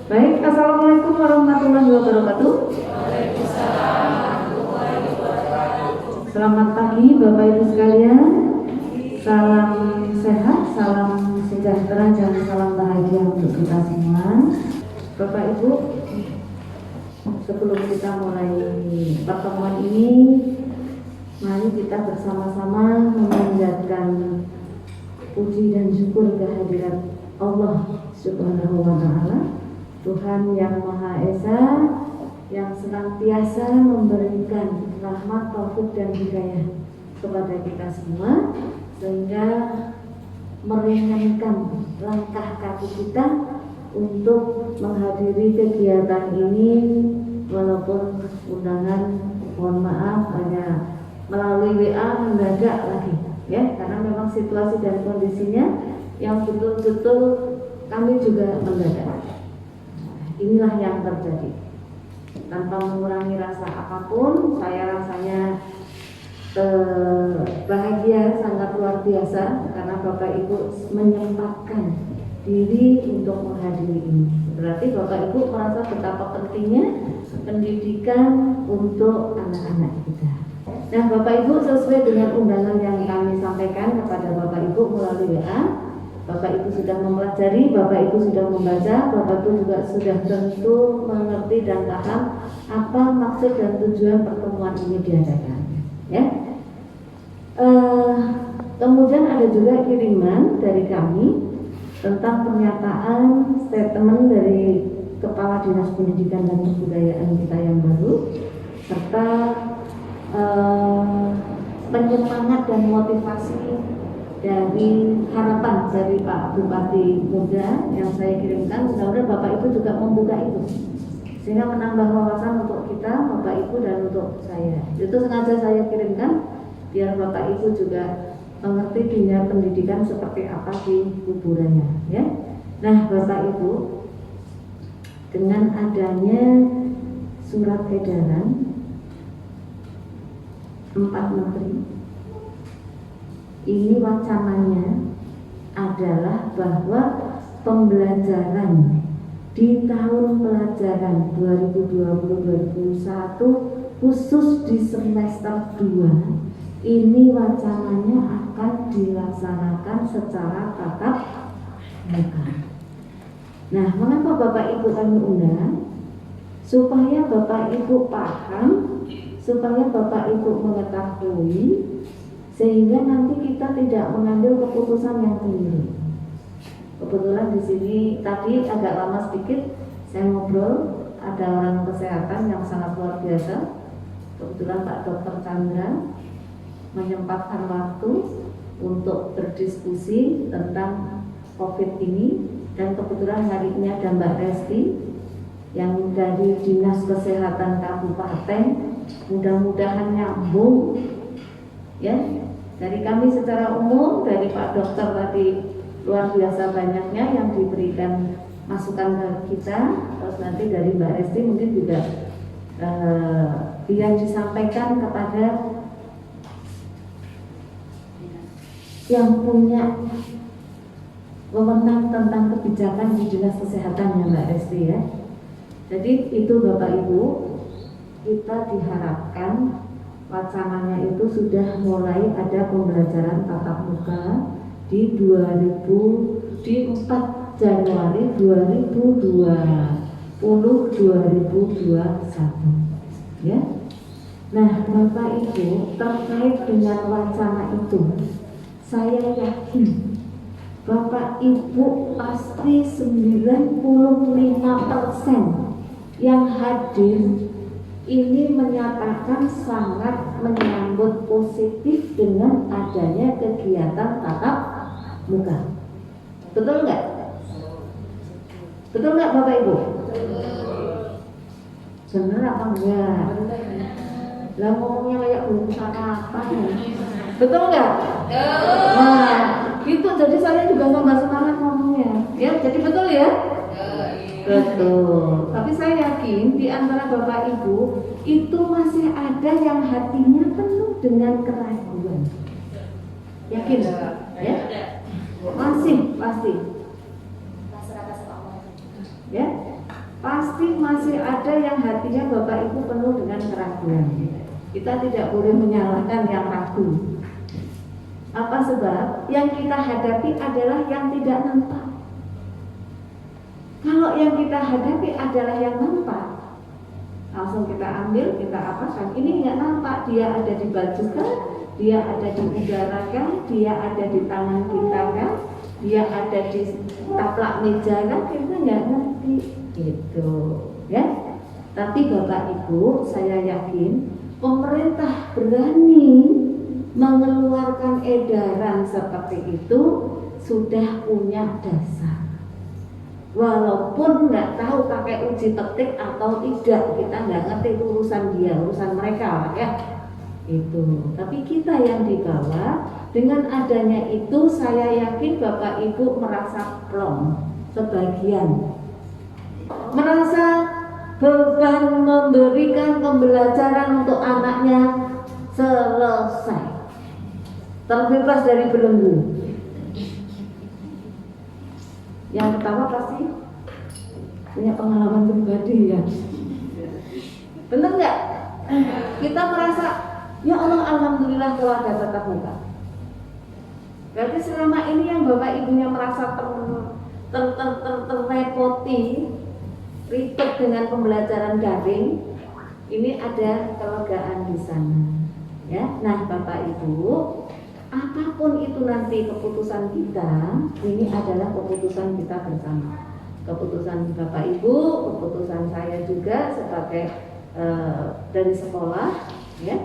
Baik, assalamualaikum warahmatullahi wabarakatuh. Selamat pagi Bapak Ibu sekalian. Salam sehat, salam sejahtera, dan salam bahagia untuk kita semua. Bapak Ibu, sebelum kita mulai pertemuan ini, mari kita bersama-sama memanjatkan puji dan syukur kehadirat Allah Subhanahu wa Ta'ala, Tuhan yang Maha Esa, yang senantiasa memberikan rahmat, taufik dan hidayah kepada kita semua, sehingga meringankan langkah kaki kita untuk menghadiri kegiatan ini, walaupun undangan, mohon maaf, hanya melalui WA mendadak lagi, ya, karena memang situasi dan kondisinya yang betul-betul kami juga mendadak. Inilah yang terjadi. Tanpa mengurangi rasa apapun, saya rasanya bahagia sangat luar biasa karena Bapak Ibu menyempatkan diri untuk menghadiri ini. Berarti Bapak Ibu merasa betapa pentingnya pendidikan untuk anak-anak kita. Nah, Bapak Ibu, sesuai dengan undangan yang kami sampaikan kepada Bapak Ibu melalui WA, Bapak Ibu sudah mempelajari, Bapak Ibu sudah membaca, Bapak Ibu juga sudah tentu mengerti dan paham apa maksud dan tujuan pertemuan ini diadakan, ya. Kemudian ada juga kiriman dari kami tentang pernyataan statement dari Kepala Dinas Pendidikan dan Kebudayaan kita yang baru, serta penyemangat dan motivasi dari harapan dari Pak Bupati Muda yang saya kirimkan. Mudah-mudahan Bapak Ibu juga membuka itu, sehingga menambah wawasan untuk kita, Bapak Ibu, dan untuk saya. Itu sengaja saya kirimkan biar Bapak Ibu juga mengerti dunia pendidikan seperti apa di kuburannya, ya. Nah, Bapak Ibu, dengan adanya surat edaran 4 Menteri, ini wacananya adalah bahwa pembelajaran di tahun pelajaran 2020-2021 khusus di semester 2 ini wacananya akan dilaksanakan secara tatap muka. Nah, mengapa Bapak Ibu kami undang? Supaya Bapak Ibu paham, supaya Bapak Ibu mengetahui, sehingga nanti kita tidak mengambil keputusan yang keliru. Kebetulan di sini tadi agak lama sedikit saya ngobrol, ada orang kesehatan yang sangat luar biasa. Kebetulan Pak Dr. Chandra menyempatkan waktu untuk berdiskusi tentang COVID ini, dan kebetulan hari ini ada Mbak Resti yang dari Dinas Kesehatan Kabupaten. Mudah-mudahan nyambung, ya. Dari kami secara umum, dari Pak Dokter tadi luar biasa banyaknya yang diberikan masukan ke kita. Terus nanti dari Mbak Resti mungkin juga yang disampaikan kepada yang punya wewenang tentang kebijakan di Dinas Kesehatan, ya Mbak Resti, ya. Jadi itu Bapak Ibu, kita diharapkan wacananya itu sudah mulai ada pembelajaran tatap muka di 4 Januari 2021, ya. Nah, Bapak Ibu, terkait dengan wacana itu, saya yakin Bapak Ibu pasti 95% yang hadir ini menyatakan sangat menyambut positif dengan adanya kegiatan tatap muka. Betul nggak? Betul nggak Bapak Ibu? Bener apa enggak? Lah ngomongnya kayak belum sarapan ya. Betul nggak? Nah, itu jadi saya juga tambah semangat ngomongnya. Ya, jadi betul ya? Betul. Tapi saya yakin di antara Bapak Ibu itu masih ada yang hatinya penuh dengan keraguan. Yakin? Ya? Masih, pasti. Ya? pasti masih ada yang hatinya Bapak Ibu penuh dengan keraguan. Kita tidak boleh menyalahkan yang ragu. Apa sebab? Yang kita hadapi adalah yang tidak nampak. Kalau yang kita hadapi adalah yang nampak, langsung kita ambil, kita apakan. Ini nggak nampak, dia ada di baju kan, dia ada di udara kan, dia ada di tangan kita kan, dia ada di taplak meja kan, kita nggak ngerti gitu ya. Tapi Bapak Ibu, saya yakin pemerintah berani mengeluarkan edaran seperti itu sudah punya dasar. Walaupun nggak tahu pakai uji petik atau tidak, kita nggak ngerti, itu urusan dia, urusan mereka lah ya. Itu. Tapi kita yang di bawah, dengan adanya itu saya yakin Bapak Ibu merasa plong sebagian, merasa beban memberikan pembelajaran untuk anaknya selesai, terbebas dari belenggu. Yang pertama pasti punya pengalaman pribadi ya, benar nggak? Kita merasa ya Allah, alhamdulillah kalau ada tatap muka. Berarti selama ini yang Bapak Ibunya merasa terrepoti, ribet dengan pembelajaran daring, ini ada kelegaan di sana. Ya, nah Bapak Ibu, apapun itu nanti keputusan kita, ini adalah keputusan kita bersama. Keputusan Bapak Ibu, keputusan saya juga sebagai dari sekolah, ya.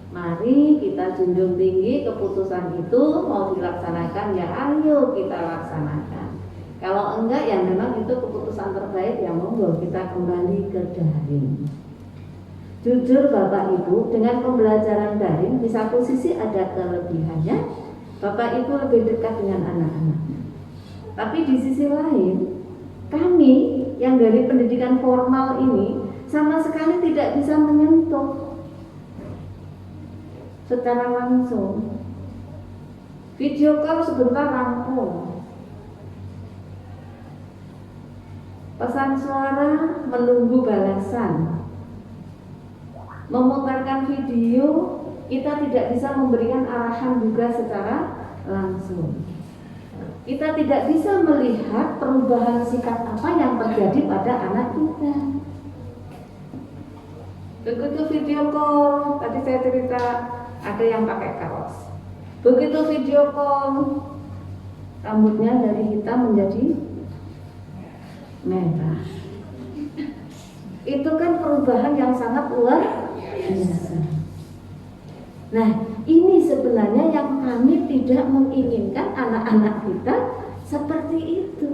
Mari kita junjung tinggi keputusan itu, mau dilaksanakan ya ayo kita laksanakan. Kalau enggak ya memang itu keputusan terbaik, yang monggo kita kembali ke daring. Jujur Bapak Ibu, dengan pembelajaran daring di satu sisi ada kelebihannya, Bapak Ibu lebih dekat dengan anak-anak. Tapi di sisi lain, kami yang dari pendidikan formal ini sama sekali tidak bisa menyentuh secara langsung. Video call sebentar rampung, pesan suara menunggu balasan. Memutarkan video, kita tidak bisa memberikan arahan juga secara langsung. Kita tidak bisa melihat perubahan sikap apa yang terjadi pada anak kita. Begitu video call, tadi saya cerita ada yang pakai kaos. Begitu video call, rambutnya dari hitam menjadi merah. Itu kan perubahan yang sangat luar biasa. Nah, ini sebenarnya yang kami tidak menginginkan anak-anak kita seperti itu.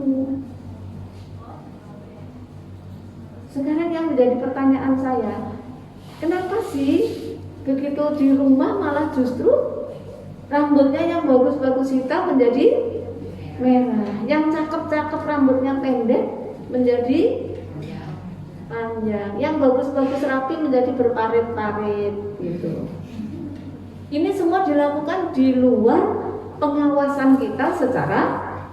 Sekarang yang menjadi pertanyaan saya, kenapa sih begitu di rumah malah justru rambutnya yang bagus-bagus hitam menjadi merah, yang cakep-cakep rambutnya pendek menjadi panjang, yang bagus-bagus rapi menjadi berparit-parit gitu. Ini semua dilakukan di luar pengawasan kita secara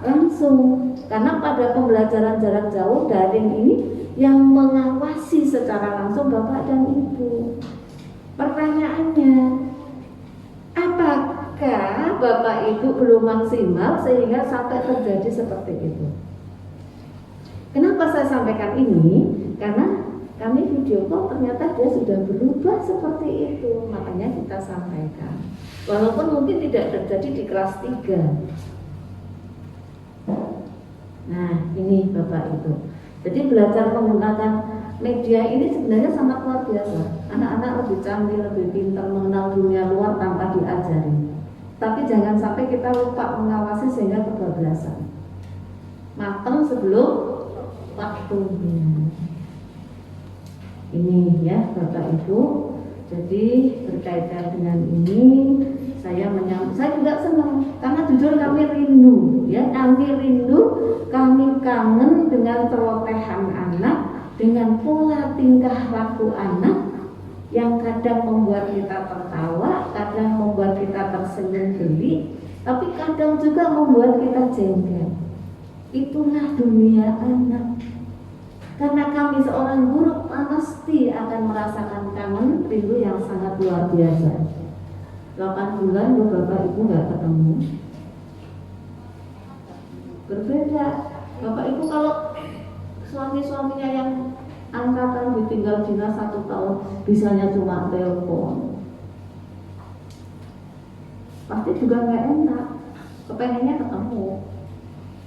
langsung, karena pada pembelajaran jarak jauh daring ini yang mengawasi secara langsung Bapak dan Ibu. Pertanyaannya, apakah Bapak Ibu belum maksimal sehingga sampai terjadi seperti itu? Kenapa saya sampaikan ini? Karena kami video call ternyata dia sudah berubah seperti itu, makanya kita sampaikan. Walaupun mungkin tidak terjadi di kelas 3. Nah, ini Bapak Ibu. Jadi belajar menggunakan media ini sebenarnya sangat luar biasa. Anak-anak lebih canggih, lebih pintar mengenal dunia luar tanpa diajari. Tapi jangan sampai kita lupa mengawasi sehingga kebablasan. Matang sebelum waktunya. Ini ya Bapak Ibu. Jadi berkaitan dengan ini saya juga senang karena jujur kami rindu ya, kami kangen dengan celotehan anak, dengan pola tingkah laku anak yang kadang membuat kita tertawa, kadang membuat kita tersenyum geli, tapi kadang juga membuat kita jengkel. Itulah dunia anak. Karena kami sang guru pasti akan merasakan kangen rindu yang sangat luar biasa. 8 bulan loh Bapak Ibu nggak ketemu. Berbeda. Bapak Ibu kalau suami-suaminya yang angkatan ditinggal dinas 1 tahun, bisanya cuma telepon, pasti juga nggak enak, kepengennya ketemu.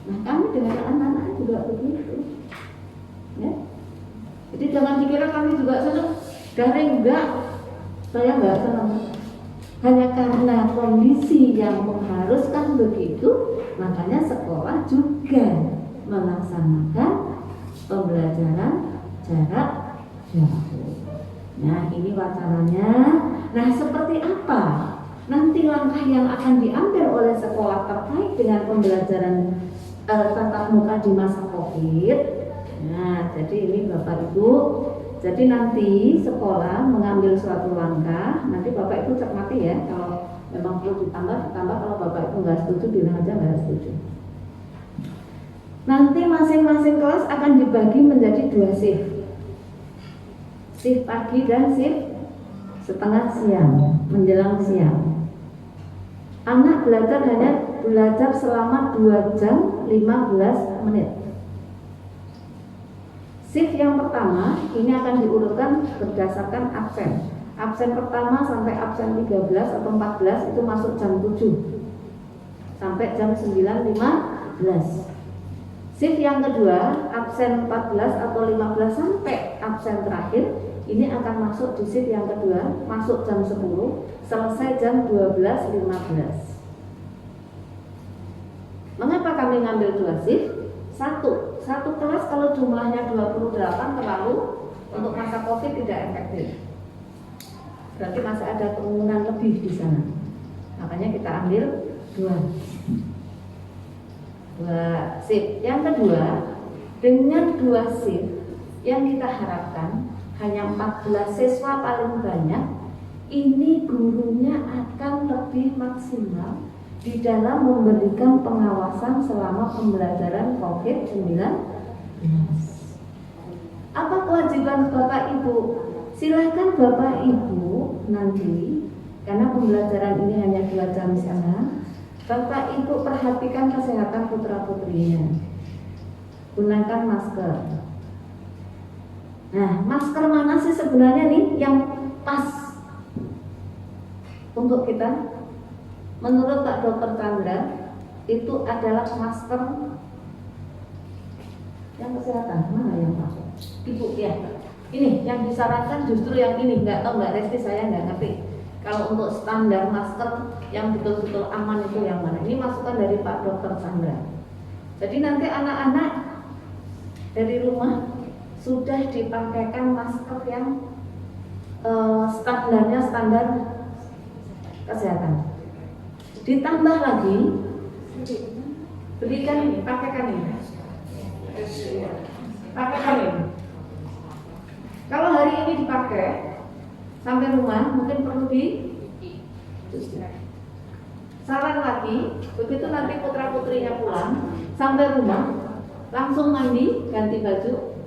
Nah kami dengan anak-anak juga begitu, ya. Jadi jangan dikira kami juga senang, daring enggak, saya nggak senang. Hanya karena kondisi yang mengharuskan begitu, makanya sekolah juga melaksanakan pembelajaran jarak jauh. Nah ini wacananya. Nah seperti apa nanti langkah yang akan diambil oleh sekolah terkait dengan pembelajaran tatap muka di masa COVID? Nah jadi ini Bapak Ibu, jadi nanti sekolah mengambil suatu langkah, nanti Bapak Ibu cermati ya, kalau memang perlu ditambah, kalau Bapak Ibu nggak setuju bilang aja nggak setuju. Nanti masing-masing kelas akan dibagi menjadi 2 shift. Shift pagi dan shift setengah siang, menjelang siang. Anak hanya belajar selama 2 jam 15 menit. Shift yang pertama ini akan diurutkan berdasarkan absen. Absen pertama sampai absen 13 atau 14 itu masuk jam 7 sampai jam 9.15. Shift yang kedua, absen 14 atau 15 sampai absen terakhir, ini akan masuk di shift yang kedua, masuk jam 10, selesai jam 12.15. Mengapa kami ngambil 2 shift? Satu kelas kalau jumlahnya 28 terlalu, untuk masa COVID tidak efektif. Berarti masih ada kerumunan lebih di sana. Makanya kita ambil 2 shift. Yang kedua, dengan 2 shift yang kita harapkan hanya 14 siswa paling banyak, ini gurunya akan lebih maksimal di dalam memberikan pengawasan selama pembelajaran COVID-19. Apa kewajiban Bapak Ibu? Silakan Bapak Ibu nanti, karena pembelajaran ini hanya 2 jam sana, Bapak Ibu perhatikan kesehatan putra-putrinya. Gunakan masker. Nah, masker mana sih sebenarnya nih yang pas untuk kita? Menurut Pak Dr. Chandra, itu adalah masker yang kesehatan. Mana yang pas? Ibu ya. Ini yang disarankan justru yang ini. Nggak tahu Mbak Resti, saya nggak ngerti. Kalau untuk standar masker yang betul-betul aman itu yang mana? Ini masukan dari Pak Dr. Chandra. Jadi nanti anak-anak dari rumah sudah dipakaikan masker yang standarnya standar kesehatan. Ditambah lagi, berikan ini, pakaikan ini. Pakaikan ini. Kalau hari ini dipakai sampai rumah mungkin perlu saran lagi, begitu nanti putra-putrinya pulang sampai rumah langsung mandi, ganti baju,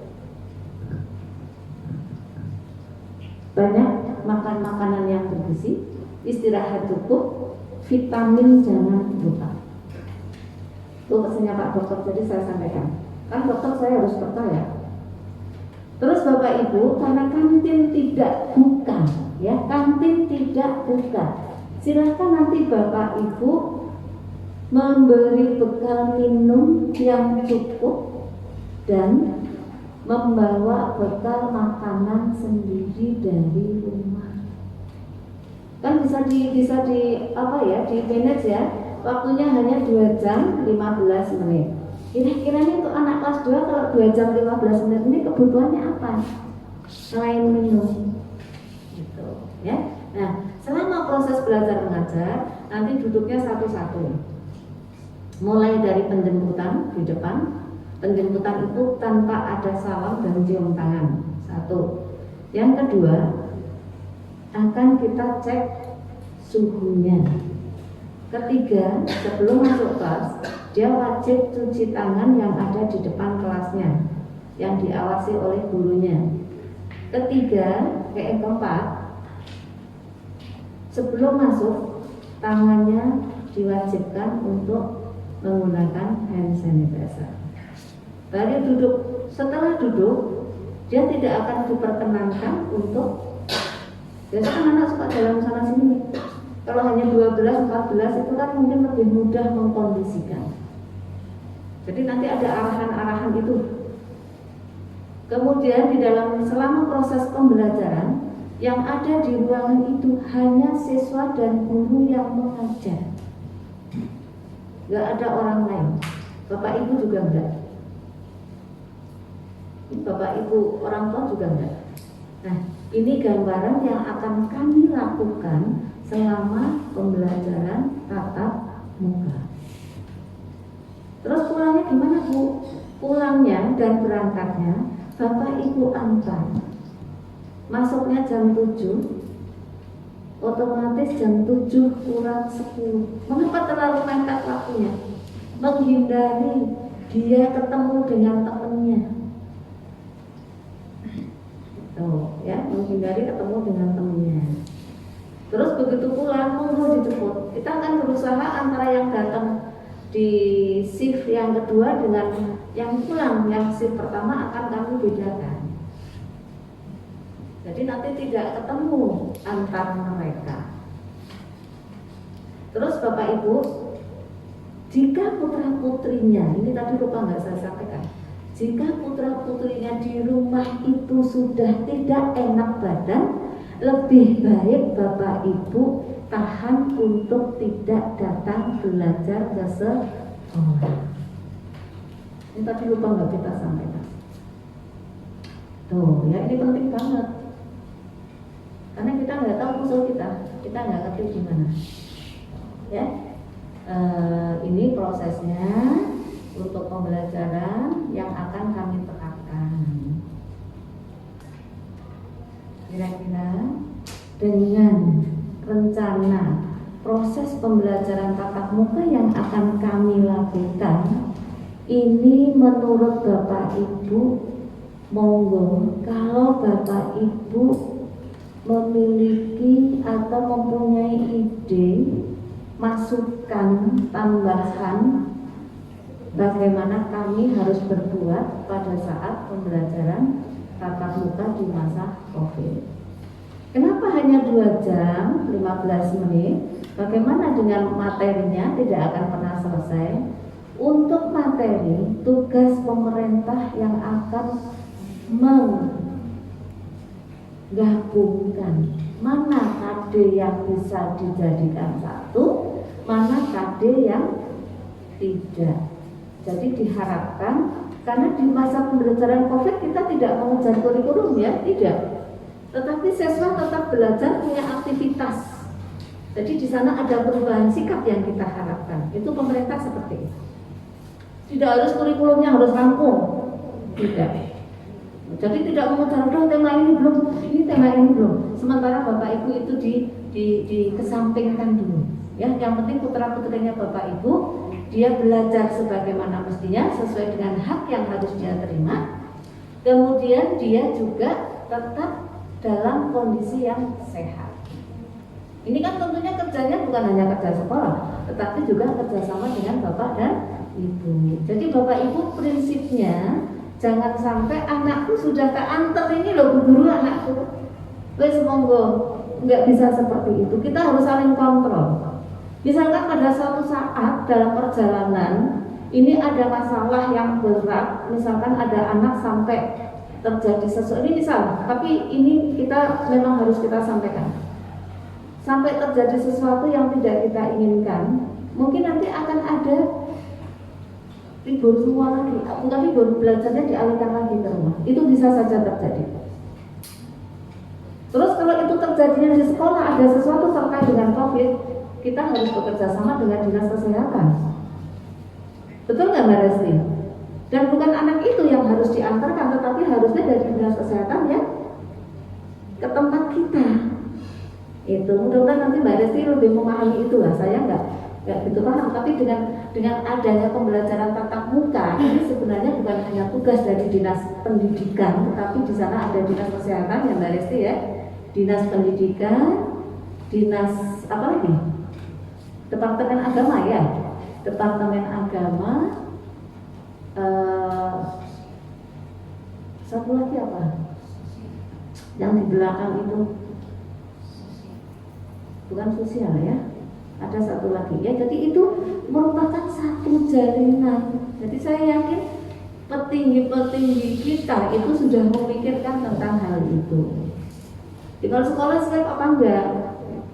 banyak makan makanan yang bergizi, istirahat cukup, vitamin jangan lupa. Itu pesannya Pak Dokter, jadi saya sampaikan. Kan dokter saya harus percaya. Terus Bapak Ibu, karena kantin tidak buka, ya kantin tidak buka, silakan nanti Bapak Ibu memberi bekal minum yang cukup dan membawa bekal makanan sendiri dari rumah. Kan bisa di apa ya, di manage ya. Waktunya hanya 2 jam 15 menit. Kira-kiranya untuk anak kelas 2 kalau 2 jam 15 menit ini kebutuhannya apa? Selain minum. Gitu, ya. Nah, selama proses belajar mengajar, nanti duduknya satu-satu. Mulai dari penjemputan di depan. Penjemputan itu tanpa ada salam dan cium tangan. 1. Yang kedua, akan kita cek suhunya. Ketiga, sebelum masuk kelas, dia wajib cuci tangan yang ada di depan kelasnya. yang diawasi oleh gurunya. Ketiga, yang keempat, sebelum masuk tangannya diwajibkan untuk menggunakan hand sanitizer. Baru duduk, setelah duduk dia tidak akan diperkenankan untuk, biasa kan anak suka jalan sana sini. Kalau hanya 12, 14 itu kan mungkin lebih mudah mengkondisikan. Jadi nanti ada arahan-arahan itu. Kemudian di dalam selama proses pembelajaran yang ada di ruangan itu hanya siswa dan guru yang mengajar. Gak ada orang lain. Bapak ibu juga enggak. Bapak ibu orang tua juga enggak. Nah, ini gambaran yang akan kami lakukan selama pembelajaran tatap muka. Terus pulangnya gimana Bu? Pulangnya dan berangkatnya Bapak Ibu antar. Masuknya jam 7, otomatis jam 7 kurang 10. Mengapa terlalu mepet waktunya? Menghindari dia ketemu dengan temannya. Tuh, ya, menghindari ketemu dengan temannya. Terus begitu pulang, monggo dijemput. Kita akan berusaha antara yang datang di shift yang kedua dengan yang pulang, yang shift pertama akan kami bedakan. Jadi nanti tidak ketemu antar mereka. Terus Bapak Ibu, jika putra putrinya, ini tadi lupa nggak saya sampaikan, jika putra putrinya di rumah itu sudah tidak enak badan, lebih baik Bapak Ibu tahan untuk tidak datang belajar ke sekolah. Ini tadi lupa nggak kita sampaikan. Tuh, ya ini penting banget. Karena kita nggak tahu musuh kita nggak ngerti gimana. Ya, ini prosesnya untuk pembelajaran yang akan kami terapkan. Kira-kira dengan rencana proses pembelajaran tatap muka yang akan kami lakukan ini menurut Bapak Ibu, monggo kalau Bapak Ibu memiliki atau mempunyai ide, masukan, tambahan bagaimana kami harus berbuat pada saat pembelajaran tatap muka di masa COVID. Kenapa hanya 2 jam 15 menit? Bagaimana dengan materinya? Tidak akan pernah selesai. Untuk materi, tugas pemerintah yang akan menggabungkan mana KD yang bisa dijadikan satu, mana KD yang tidak. Jadi diharapkan, karena di masa pembelajaran COVID kita tidak mengejar kurikulum ya, tidak. Tetapi siswa tetap belajar punya aktivitas. Jadi di sana ada perubahan sikap yang kita harapkan. Itu pemerintah seperti itu. Tidak harus kurikulumnya harus rampung, tidak. Jadi tidak mengejar tema ini belum, ini tema ini belum. Sementara Bapak Ibu itu dikesampingkan dulu. Ya, yang penting putra putrinya Bapak Ibu dia belajar sebagaimana mestinya sesuai dengan hak yang harus dia terima. Kemudian dia juga tetap dalam kondisi yang sehat. Ini kan tentunya kerjanya bukan hanya kerja sekolah, tetapi juga kerjasama dengan Bapak dan Ibu. Jadi Bapak Ibu prinsipnya jangan sampai anakku sudah keantar ini loh Bu Guru anakku. Wes monggo, nggak bisa seperti itu. Kita harus saling kontrol. Misalkan pada suatu saat dalam perjalanan ini ada masalah yang berat, misalkan ada anak sampai terjadi sesuatu, ini misal, tapi ini kita memang harus kita sampaikan. Sampai terjadi sesuatu yang tidak kita inginkan, mungkin nanti akan ada libur semua lagi, bukan libur, belajarnya dialihkan lagi ke rumah. Itu bisa saja terjadi. Terus kalau itu terjadinya di sekolah ada sesuatu terkait dengan COVID, kita harus bekerja sama dengan dinas kesehatan. Betul nggak Mbak Resti? Dan bukan anak itu yang harus diantarkan, tetapi harusnya dari dinas kesehatan ya ke tempat kita. Itu mudah-mudahan nanti Mbak Resti lebih memahami itu lah. Saya nggak begitu paham. Tapi dengan adanya pembelajaran tatap muka ini sebenarnya bukan hanya tugas dari dinas pendidikan, tetapi di sana ada dinas kesehatan ya Mbak Resti ya, dinas pendidikan, dinas apa lagi, departemen agama ya, departemen agama, satu lagi apa yang di belakang itu, bukan sosial ya, ada satu lagi ya. Jadi itu merupakan satu jaringan. Jadi saya yakin petinggi-petinggi kita itu sudah memikirkan tentang hal itu. Di kalau sekolah siap apa enggak?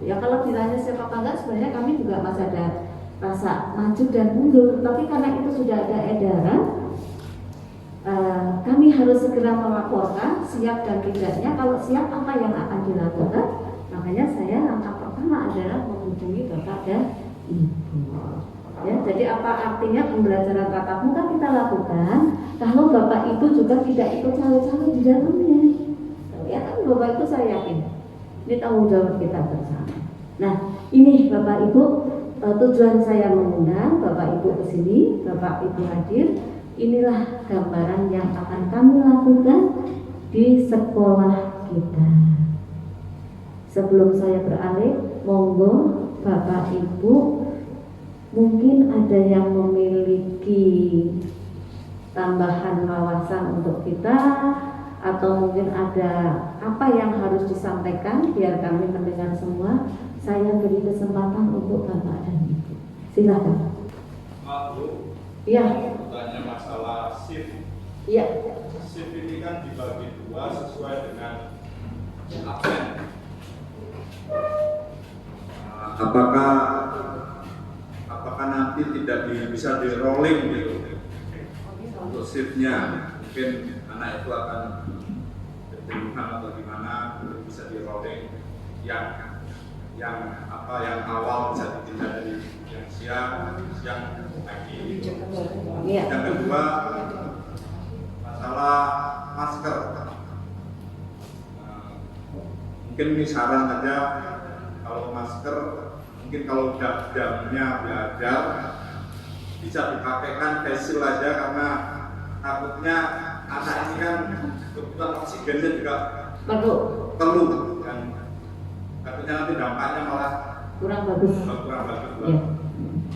Ya kalau ditanya siap apa enggak, sebenarnya kami juga masih ada rasa maju dan mundur. Tapi karena itu sudah ada edaran, kami harus segera melaporkan siap dan tidaknya. Kalau siap apa yang akan dilakukan? Makanya saya langkah pertama adalah menghubungi Bapak dan Ibu. Ya, jadi apa artinya pembelajaran tatap muka kita lakukan kalau Bapak Ibu juga tidak ikut cawe-cawe di dalamnya? Ya kan Bapak Ibu saya yakin ini tanggung jawab kita bersama. Nah ini Bapak Ibu, tujuan saya mengundang Bapak Ibu ke sini, Bapak Ibu hadir. Inilah gambaran yang akan kami lakukan di sekolah kita. Sebelum saya beralih, monggo Bapak Ibu mungkin ada yang memiliki tambahan wawasan untuk kita, atau mungkin ada apa yang harus disampaikan biar kami mendengar semua. Saya beri kesempatan untuk Bapak dan Ibu. Silakan. Bu, Iya. bertanya masalah shift. Iya. Shift ini kan dibagi dua sesuai dengan absen. Apakah nanti tidak bisa di rolling gitu untuk shiftnya? Mungkin anak itu akan berjumlah atau gimana, bisa di rolling yang awal bisa dipindah dari yang siang pagi. Iya. Yang kedua masalah masker. Mungkin ini saran aja, kalau masker mungkin kalau jamnya belajar bisa dipakaikan face shield aja, karena takutnya anak ini kan kebutuhan oksigennya juga perlu dan takutnya nanti dampaknya malah kurang bagus. Ya.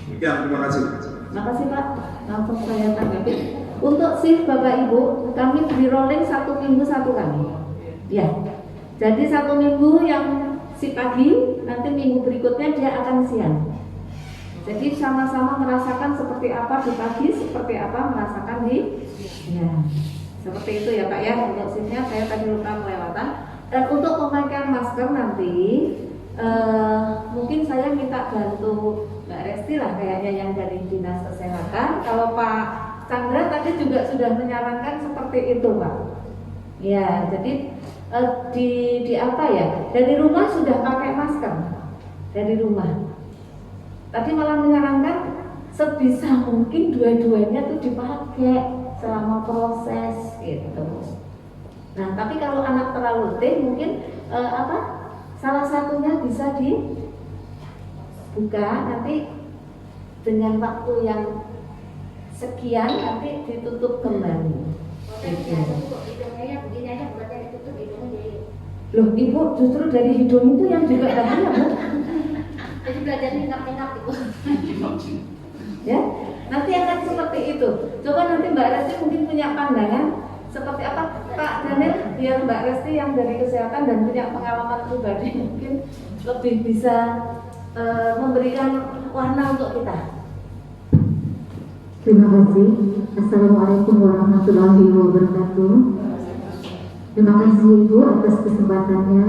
Demikian, terima kasih. Terima kasih Pak. Langsung saya tanggapi. Untuk shift Bapak Ibu, kami di rolling 1 minggu 1 kali. Ya. Jadi 1 minggu yang si pagi, nanti minggu berikutnya dia akan siang. Jadi sama-sama merasakan seperti apa di pagi, seperti apa merasakan di ya. Seperti itu ya Pak ya. Untuk shiftnya saya tadi lupa kelewatan. Dan untuk pemakaian masker nanti mungkin saya minta bantu Mbak Resti lah kayaknya yang dari Dinas Kesehatan. Kalau Pak Chandra tadi juga sudah menyarankan seperti itu Pak. Ya, jadi di apa ya? Dari rumah sudah pakai masker. Dari rumah. Tadi malah menyarankan sebisa mungkin dua-duanya tuh dipakai selama proses gitu. Nah, tapi kalau anak terlalu letih mungkin salah satunya bisa dibuka nanti dengan waktu yang sekian nanti ditutup kembali. Loh, Ibu justru dari hidung itu yang juga bahaya, Bu. Jadi belajarnya enak-enak gitu. Ya, nanti akan seperti itu. Coba nanti Mbak Resti mungkin punya pandangan seperti apa Pak Daniel, biar Mbak Resti yang dari kesehatan dan punya pengalaman pribadi mungkin lebih bisa memberikan warna untuk kita. Terima kasih. Assalamualaikum warahmatullahi wabarakatuh. Terima kasih Ibu atas kesempatannya.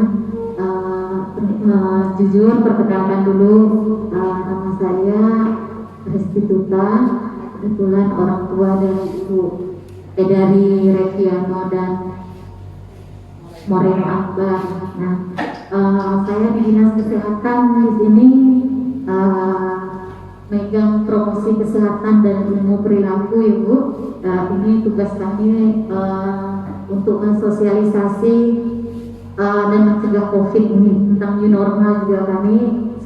Jujur perkenalkan dulu, nama saya Resti Tuta, kebetulan orang tua dari Ibu dari Reviano dan Moreno Akbar. Nah, saya di Dinas Kesehatan di sini megang promosi kesehatan dan ilmu perilaku, Ibu. Ini tugas kami untuk mensosialisasi dan mencegah COVID ini. Tentang new normal juga kami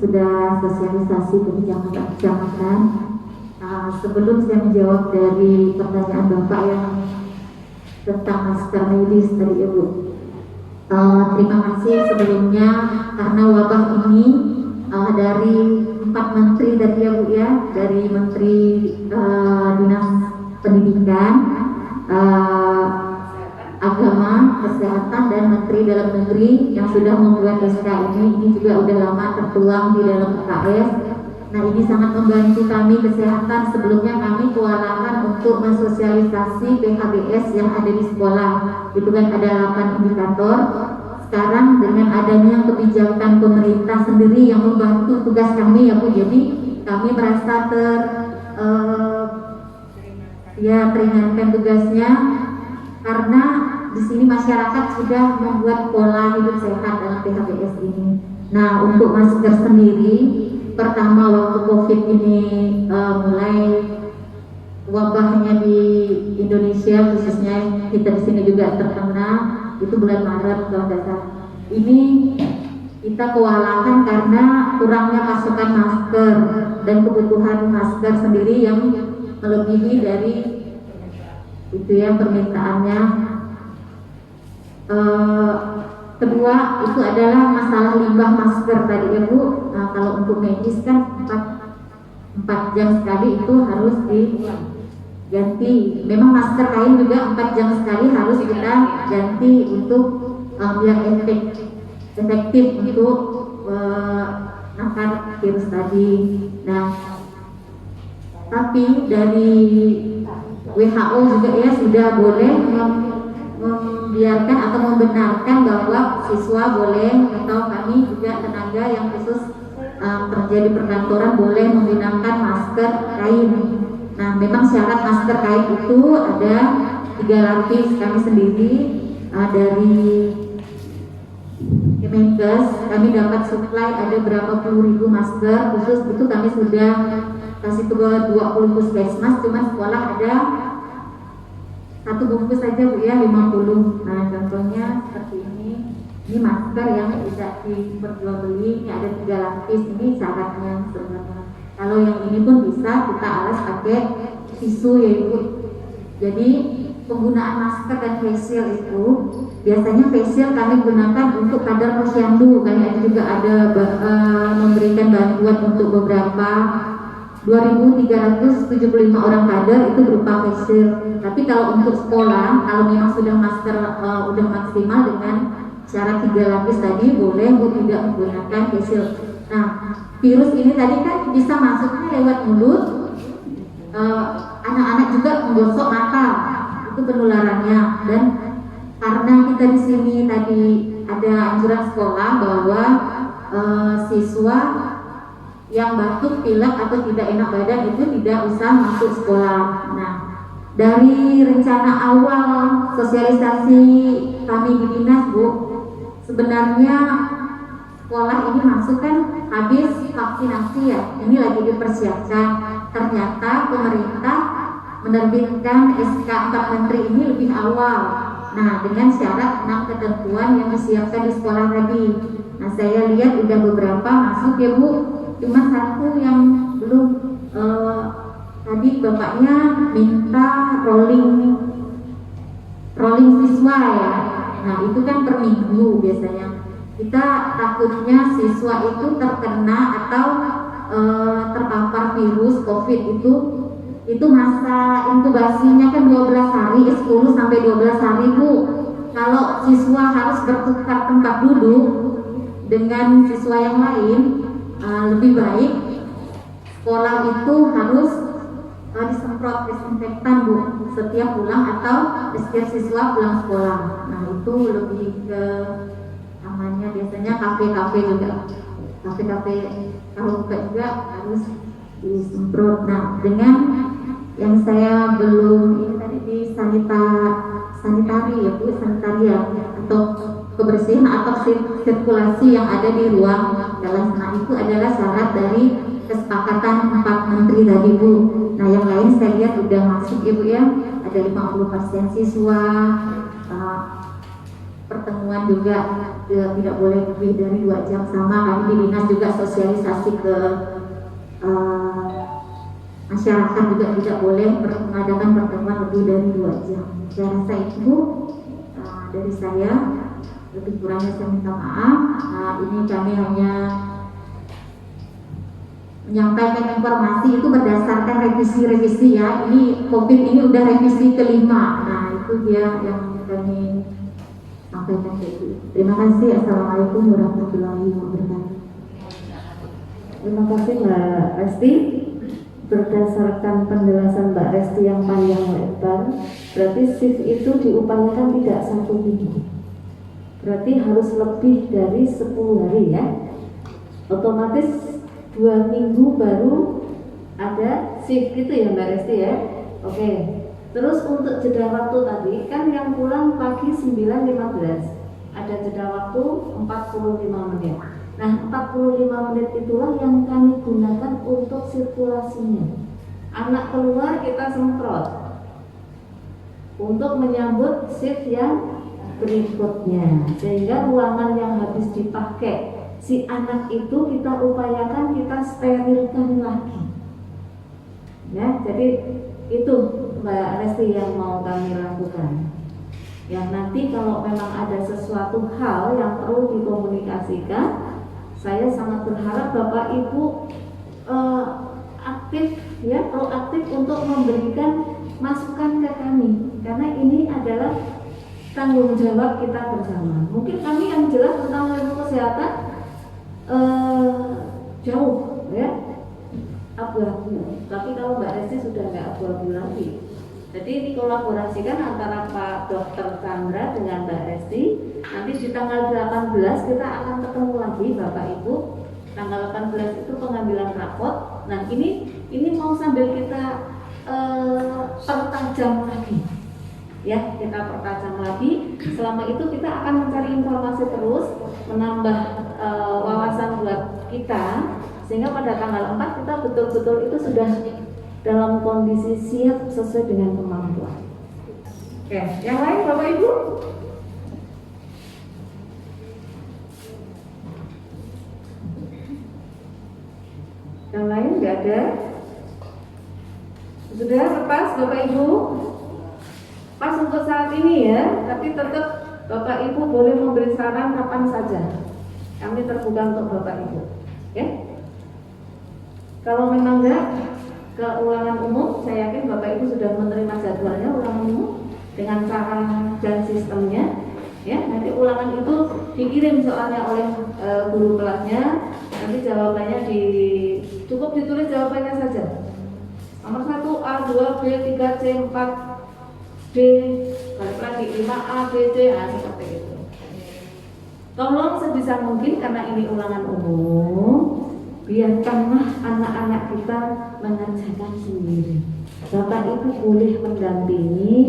sudah sosialisasi kebijakan. Sebelum saya menjawab dari pertanyaan Bapak yang tentang masker medis tadi Ibu, terima kasih sebelumnya karena wabah ini dari 4 menteri tadi ya Bu ya, dari Menteri Dinas Pendidikan, Agama, Kesehatan, dan Menteri Dalam Negeri yang sudah membuat SK ini juga udah lama tertuang di dalam UKS. Nah, ini sangat membantu kami kesehatan. Sebelumnya kami kewalahan untuk mensosialisasi PHBS yang ada di sekolah. Itu kan ada 8 indikator. Sekarang dengan adanya kebijakan pemerintah sendiri yang membantu tugas kami ya Bu, jadi kami merasa teringankan tugasnya karena di sini masyarakat sudah membuat pola hidup sehat dalam PHBS ini. Nah, untuk masker sendiri, pertama waktu COVID ini mulai wabahnya di Indonesia, khususnya kita di sini juga terkena, itu bulan Maret kalau tidak salah. Ini kita kewalahan karena kurangnya pasokan masker dan kebutuhan masker sendiri yang melebihi dari itu ya permintaannya. Kedua itu adalah masalah limbah masker tadi ya Bu. Nah, kalau untuk medis kan 4 jam sekali itu harus diganti. Memang masker kain juga 4 jam sekali harus kita ganti untuk biar efektif untuk menangkal virus tadi. Nah, tapi dari WHO juga ya sudah boleh membiarkan atau membenarkan bahwa siswa boleh atau kami juga tenaga yang khusus kerja di perkantoran boleh menggunakan masker kain. Nah, memang syarat masker kain itu ada 3 lapis. Kami sendiri dari Kemenkes kami dapat supply ada berapa puluh ribu masker khusus, itu kami sudah kasih ke 20 puskesmas, cuman sekolah ada 1 bungkus saja Bu ya, 50. Nah, contohnya seperti ini masker yang tidak diperjualbeli, ini ada 3 lapis, ini syaratnya sebenarnya. Kalau yang ini pun bisa kita alas pakai tisu ya Ibu. Jadi penggunaan masker dan face shield itu biasanya face shield kami gunakan untuk kadar posyandu, kami juga ada memberikan bantuan untuk beberapa 2.375 orang kader itu berupa face shield. Tapi kalau untuk sekolah, kalau memang sudah masker udah maksimal dengan syarat 3 lapis tadi, boleh untuk tidak menggunakan face shield. Nah, virus ini tadi kan bisa masuknya lewat mulut, anak-anak juga menggosok mata, itu penularannya. Dan karena kita di sini tadi ada anjuran sekolah bahwa siswa yang batuk, pilek atau tidak enak badan itu tidak usah masuk sekolah. Nah, dari rencana awal sosialisasi kami di dinas Bu, sebenarnya sekolah ini masuk kan habis vaksinasi ya, ini lagi dipersiapkan. Ternyata pemerintah menerbitkan SK 4 Menteri ini lebih awal. Nah, dengan syarat 6 ketentuan yang disiapkan di sekolah tadi. Nah, saya lihat udah beberapa masuk ya Bu, cuma 1 yang belum. Tadi bapaknya minta rolling siswa ya. Nah, itu kan per minggu biasanya. Kita takutnya siswa itu terkena atau terpapar virus COVID itu masa inkubasinya kan 12 hari, 10 sampai 12 hari Bu. Kalau siswa harus bertukar tempat duduk dengan siswa yang lain, lebih baik sekolah itu harus disemprot disinfektan Bu setiap pulang atau setiap siswa pulang sekolah. Nah, itu lebih ke amannya. Biasanya kafe-kafe juga, kafe-kafe kalau buka juga harus disemprot. Nah, dengan yang saya belum ini tadi di sanitari ya Bu, sanitaria atau kebersihan atau sirkulasi yang ada di ruang kelas. Nah, itu adalah syarat dari kesepakatan 4 menteri tadi Bu. Nah, yang lain saya lihat udah masuk ya Bu ya, ada 50% siswa, pertemuan pertemuan juga tidak boleh lebih dari 2 jam. Sama kami di dinas juga sosialisasi ke masyarakat juga tidak boleh mengadakan pertemuan lebih dari 2 jam. Saya rasa itu dari saya, lebih kurangnya saya minta maaf. Ini kami hanya menyampaikan informasi itu berdasarkan revisi-revisi ya. Ini COVID ini udah revisi kelima. Nah itu dia yang kami sampaikan itu. Terima kasih. Assalamualaikum warahmatullahi wabarakatuh. Terima kasih Mbak Resti. Berdasarkan penjelasan Mbak Resti yang panjang lebar, berarti shift itu diupayakan tidak 1 minggu. Berarti harus lebih dari 10 hari ya. Otomatis 2 minggu baru ada shift gitu ya Mbak Resti ya. Oke. Terus untuk jeda waktu tadi kan yang pulang pagi 9.15, ada jeda waktu 45 menit. Nah 45 menit itulah yang kami gunakan untuk sirkulasinya. Anak keluar kita semprot untuk menyambut shift yang berikutnya, sehingga ruangan yang habis dipakai si anak itu kita upayakan kita sterilkan lagi ya. Jadi itu Mbak Resti yang mau kami lakukan ya. Nanti kalau memang ada sesuatu hal yang perlu dikomunikasikan, saya sangat berharap Bapak Ibu aktif ya, proaktif untuk memberikan masukan ke kami, karena ini adalah tanggung jawab kita bersama. Mungkin kami yang jelas tentang ilmu kesehatan jauh ya, abu-abu. Tapi kalau Mbak Resti sudah nggak abu-abu lagi. Jadi ini kolaborasikan antara Pak Dr. Chandra dengan Mbak Resti. Nanti di tanggal 18 kita akan ketemu lagi Bapak Ibu. Tanggal 18 itu pengambilan rapot. Nah ini mau sambil kita pertajam lagi. Ya, kita pertajam lagi. Selama itu kita akan mencari informasi terus, menambah wawasan buat kita, sehingga pada tanggal 4 kita betul-betul itu sudah dalam kondisi siap sesuai dengan kemampuan. Oke, yang lain Bapak Ibu? Yang lain nggak ada? Sudah lepas Bapak Ibu? Pas untuk saat ini ya, tapi tetap Bapak Ibu boleh memberi saran kapan saja. Kami terbuka untuk Bapak Ibu. Ya? Kalau memang enggak ke ulangan umum, saya yakin Bapak Ibu sudah menerima jadwalnya ulangan umum dengan cara dan sistemnya. Ya, nanti ulangan itu dikirim soalnya oleh guru kelasnya. Nanti jawabannya cukup ditulis jawabannya saja. Nomor 1 A, 2 B, 3 C, 4 D, balik lagi 5A, B, C, seperti itu. Tolong sebisa mungkin, karena ini ulangan umum, biarkanlah anak-anak kita mengerjakan sendiri. Bapak Ibu boleh mendampingi,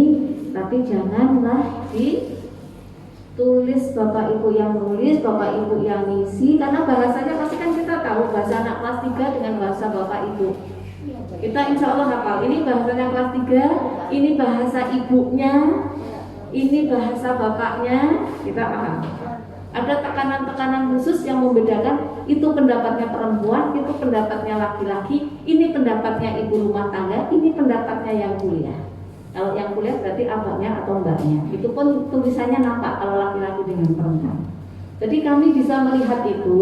tapi janganlah ditulis Bapak Ibu yang nulis, Bapak Ibu yang ngisi, karena bahasanya pasti kan kita tahu bahasa anak kelas 3 dengan bahasa Bapak Ibu. Kita insya Allah hafal. Ini bahasanya kelas 3, ini bahasa ibunya, ini bahasa bapaknya, kita paham. Ada tekanan-tekanan khusus yang membedakan, itu pendapatnya perempuan, itu pendapatnya laki-laki, ini pendapatnya ibu rumah tangga, ini pendapatnya yang kuliah. Kalau yang kuliah berarti abangnya atau mbaknya. Itu pun tulisannya nampak kalau laki-laki dengan perempuan. Jadi kami bisa melihat itu.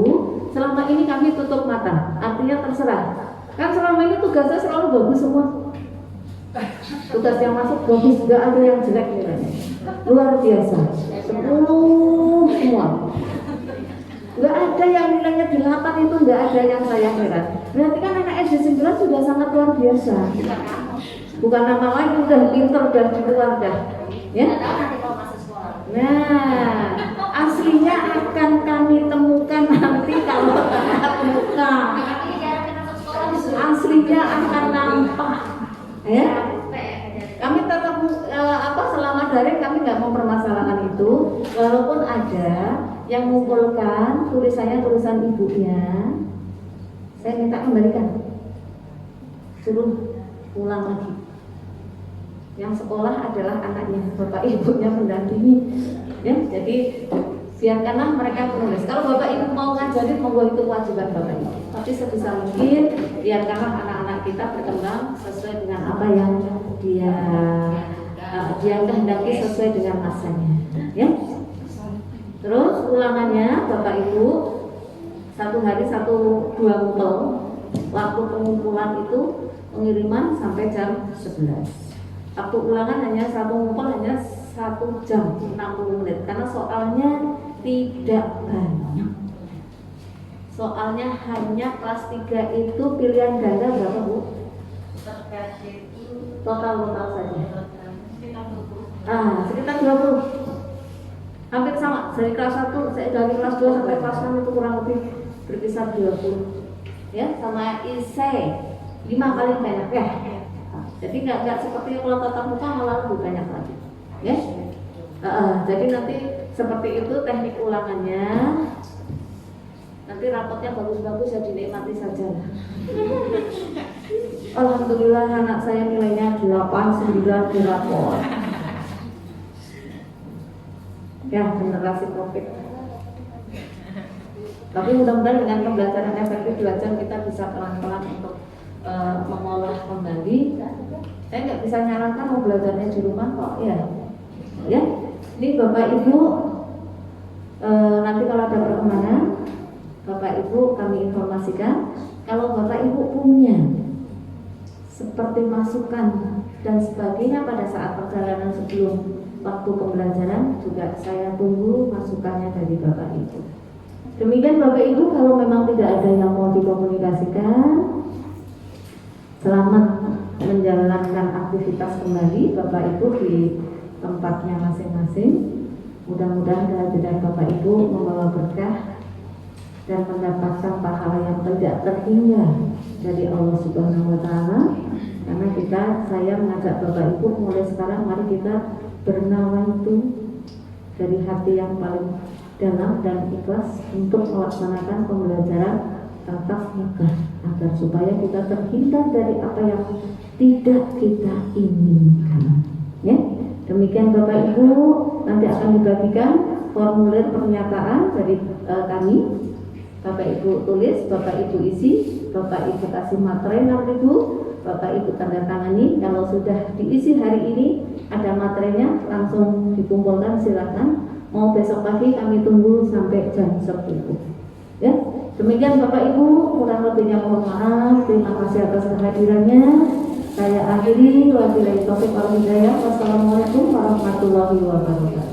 Selama ini kami tutup mata, artinya terserah. Kan selama ini tugasnya selalu bagus semua. Tugas yang masuk bagus, gak ada yang jelek nilainya. Luar biasa. 10 semua. Gak ada yang nilainya 8 itu, gak ada yang saya heran. Berarti kan anak SD 9 sudah sangat luar biasa. Bukan nama lain, udah pinter, udah di luar dah. Ya? Nah, aslinya akan kami temukan nanti kalau tatap muka. Aslinya akan nampak, ya. Kami tetap selama daring kami nggak mempermasalahkan itu, walaupun ada yang mengumpulkan tulisannya tulisan ibunya, saya minta kembalikan, suruh pulang lagi. Yang sekolah adalah anaknya, bapak ibunya mendampingi, ya. Jadi biarkanlah mereka menulis. Kalau Bapak Ibu mau ngajarin, monggo, itu kewajiban Bapak Ibu. Tapi sebisa mungkin biarkanlah anak-anak kita berkembang sesuai dengan apa yang dia kehendaki, sesuai dengan masanya, ya. Terus ulangannya Bapak Ibu, 1 hari 1-2 ngumpul. Waktu pengumpulan itu pengiriman sampai jam 11. Waktu ulangan hanya 1 ngumpul, hanya 1 jam 60 menit, karena soalnya tidak banyak. Soalnya hanya kelas 3 itu pilihan ganda berapa, Bu? Total saja. Sekitar 20. Hampir sama, dari kelas 1, dari kelas 2 sampai kelas 6 itu kurang lebih berkisar 20. Ya, sama ISE 5 kali banyak ya. Jadi nggak seperti kalau tatap muka malah lebih banyak lagi. Ya. Jadi nanti seperti itu teknik ulangannya. Nanti rapotnya bagus-bagus ya, dinikmati saja. Alhamdulillah anak saya nilainya 8,9 di rapor. Ya, generasi COVID. Tapi mudah-mudahan dengan pembelajaran efektif belajar kita bisa pelan-pelan untuk mengolah kembali. Saya nggak bisa nyarankan mau belajarnya di rumah kok, ya. Ya, ini Bapak Ibu nanti kalau ada perkembangan, Bapak Ibu kami informasikan. Kalau Bapak Ibu punya seperti masukan dan sebagainya pada saat perjalanan sebelum waktu pembelajaran, juga saya tunggu masukannya dari Bapak Ibu. Demikian Bapak Ibu, kalau memang tidak ada yang mau dikomunikasikan, selamat menjalankan aktivitas kembali Bapak Ibu di tempatnya masing-masing. Mudah-mudahan kehadiran Bapak Ibu membawa berkah dan mendapatkan pahala yang tidak terhingga dari Allah Subhanahu wa Ta'ala. Karena saya mengajak Bapak Ibu mulai sekarang, mari kita bernawaitu dari hati yang paling dalam dan ikhlas untuk melaksanakan pembelajaran tatap muka, agar supaya kita terhindar dari apa yang tidak kita inginkan. Ya, demikian Bapak Ibu, nanti akan dibagikan formulir pernyataan dari kami. Bapak Ibu tulis, Bapak Ibu isi, Bapak Ibu kasih materai 6.000, Bapak Ibu tanda tangani. Kalau sudah diisi hari ini, ada materainya, langsung dikumpulkan, silakan. Mau besok pagi kami tunggu sampai jam 10. Ya, demikian Bapak Ibu, kurang lebihnya mohon maaf. Terima kasih atas kehadirannya. Saya akhiri, wabillahi taufiq wal hidayah. Wassalamualaikum warahmatullahi wabarakatuh.